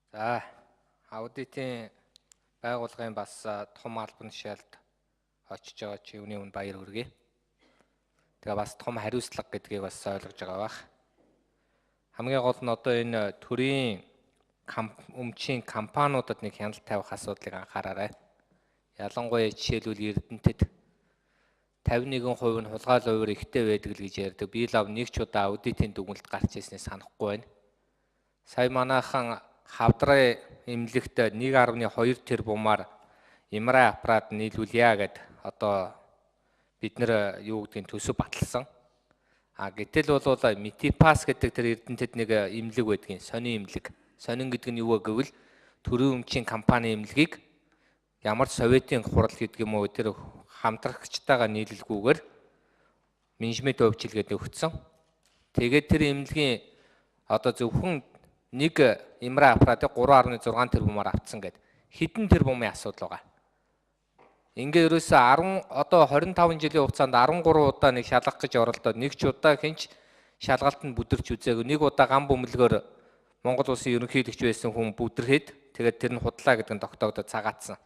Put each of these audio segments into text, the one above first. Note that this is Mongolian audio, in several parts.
За аудитын байгууллагын бас том албан тушаалд очиж байгаа чи юуны өмнө баяр хүргэе. Тэгээ бас том хариуцлага гэдгийг бас ойлгож байгаа бах. Хамгийн гол нь одоо энэ төрийн өмчийн компаниудад нэг хяналт тавих асуудлыг анхаараарай. Ялангуяа жишээлбэл Эрдэнэтэд 51% нь хулгай хувиар ихтэй байдаг л гэж ярьдаг. Би л нэг ч удаа аудитын дүгнэлт гарч ирснээр санахгүй байна. Сая манайхан хавдрын эмнэлэгт 1.2 тэрбумаар имраа аппарат нийлүүлье гэд одоо бид нэр юу гэдгийг төсөв баталсан. Гэтэл бол Метипас гэдэг тэр Эрдэнэтэд нэг эмнэлэг байдгийн сонин эмнэлэг. Сонин гэдэг нь юу вэ гэвэл төрийн өмчийн компани эмнэлгийг ямар советийн хурал гэдэг юм уу тэр хамтрагчтайгаа нийлэлгүйгээр менежмент өвчлгээд өгсөн. Тэгээд тэр эмнэлгийн одоо зөвхөн нэг имраа аппаратыг 3.6 тэрбумаар авцсан гэд хэдэн тэрбумын асуудал байгаа. Ингээ ерөөсөө 25 жилийн хугацаанд 13 удаа нэг шалгах гэж оролдоод нэг ч удаа хинч шалгалтанд бүдэрч үзээгүй. Нэг удаа ган бөмбөлгөөр Монгол улсын ерөнхийлөгч байсан хүн бүдэрхэд тэгээд тэр нь худлаа гэдэг нь тогтоогдоод цагаатсан.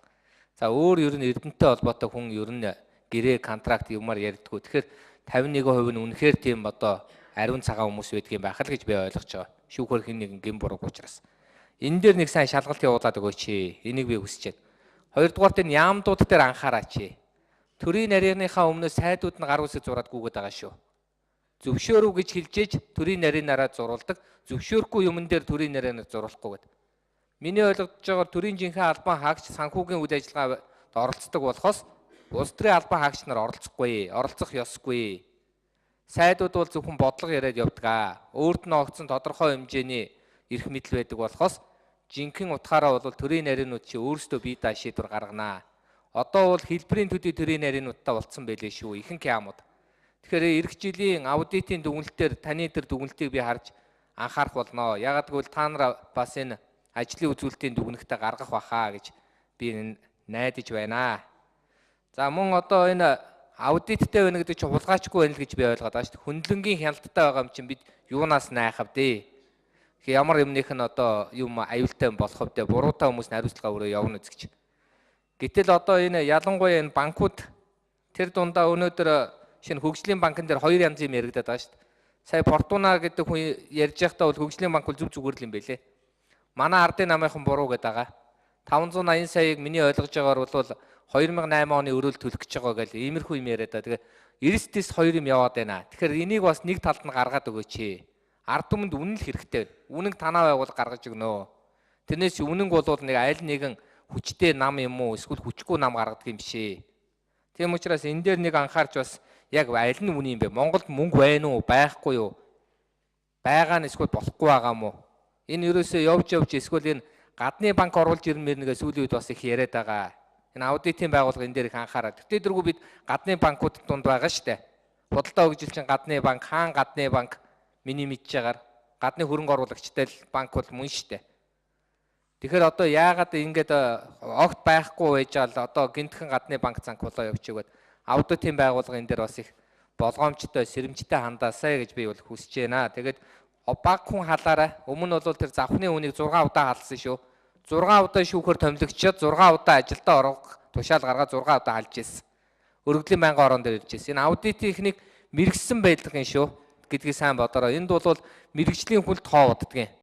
За өөр ер нь Эрдэнэтэй холбоотой хүн ер нь гэрээ контракт юмар ярьдгүү. Тэгэхээр 51% нь үнэхээр тийм одоо ариун цагаан хүмүүс байдгийн байх л гэж би ойлгож байгаа. Шүүхөр хин нэгэн гин буруу учраас. Энэ дээр нэг сайн шалгалт явуулаад өгөөч. Энийг би хүсэж байна. Хоёрдугаарт энэ яамдууд дээр анхаараач. Төрийн нарийныхаа өмнөөс сайдууд нь гар үсэг зураад гүгээд байгаа шүү. Зөвшөөрөв гэж хэлжээж төрийн нарийнараа зурулдаг. Зөвшөөрөхгүй юмн дээр төрийн нарийнаар зурулахгүй гэдэг. Миний ойлгож байгаа төрийн жинхэнэ албан хаагч санхүүгийн үйл ажиллагаанд оролцдог болохоос улс төрийн албан хаагч нар оролцох ёсгүй. Сайдууд бол зөвхөн бодлого яриад явдаг. Өөрт нь огцсон тодорхой хэмжээний эрх мэдэл байдаг болохоос жинхэнэ утгаараа бол төрийн нарийнууд чи өөрсдөө бие даа шийдвэр гарганаа. Одоо бол хэлбэрийн төдий төрийн нарийнуудтай болцсон байлээ шүү. Ихэнх яамууд. Тэгэхээр эх жилийн аудитын дүгнэлтээр таны тэр дүгнэлтийг би харж анхаарах болно. Ягаад гэвэл та нар бас энэ ажлын үзүүлэлтийн дүгнэлтээ гаргах бахаа гэж би найдаж байна. За мөн одоо энэ аудиттай байна гэдэг чинь хулгайчгүй байна л гэж би ойлгоод байгаа шүү дээ. Хөндлөнгийн хяналттай байгаа юм чинь бид юунаас найхав дээ. Ямар юмнийх нь одоо юм аюултай болох вэ? Буруутай хүмүүс хариуцлага өрөө явна үзэж. Гэтэл одоо энэ ялангуяа энэ банкуд тэр дундаа өнөөдөр шинэ хөгжлийн банкн дээр хоёр янзын юм яригадаад байгаа шүү дээ. Сая Фортуна гэдэг хүн ярьж байхдаа бол хөгжлийн банк бол зүг зүгээр л юм байлээ. Манай ардын намынхан буруу гэдэг байгаа. 580 саяыг миний ойлгож байгаагаар бол 2008 оны өрөөл төлөх гэж байгаа гэл иймэрхүү юм яриад байгаа. Тэгээ 99 2 юм яваад байна. Тэгэхээр энийг бас нэг талд нь гаргаад өгөөч. Ард түмэнд үнэн л хэрэгтэй. Үнэн танаа байгуул гаргаж өгнө. Тэрнээс үнэн бол нэг аль нэгэн хүчтэй нам юм уу эсвэл хүчгүй нам гаргадаг юм бишээ. Тийм учраас энэ дээр нэг анхаарч бас яг аль нь үнэн юм бэ? Монголд мөнгө байна уу, байхгүй юу? Байгаа нь эсвэл болохгүй байгаа мó? Энэ ерөөсөө явж эсвэл энэ гадны банк оруулж ирмээр нэгэ сүүлийн үед бас их яриад байгаа. Энэ аудитын байгууллага энэ дээр их анхаарат. Тэгтээ дэргүй бид гадны банкуд дунд байгаа штэ. Худалдаа хөгжилчин гадны банк, хаан гадны банк миний мэдж байгаагаар гадны хөрөнгө оруулагчтай л банк бол мөн штэ. Тэгэхээр одоо яагаад ингэж огт байхгүй байж байгаа л одоо гинтхэн гадны банк цанк болоо явчихгээд аудитын байгууллага энэ дээр бас их болгоомжтой, сэрэмжтэй хандаасаа гэж би бол хүсэж байна. Тэгээд баг хүн халаарай. Өмнө нь бол тэр завхны үнийг 6 удаа халсан шүү. 6 удаа шүүхөр томилогчод 6 удаа ажилдаа орох тушаал гаргаад 6 удаа халж ирсэн. Өргөдлийн байнгын орон дээр ирж ирсэн. Энэ аудит техник мэрэгсэн байдаг юм шүү гэдгийг сайн бодороо. Энд бол мэрэгжлийн хүлд хоовддаг юм.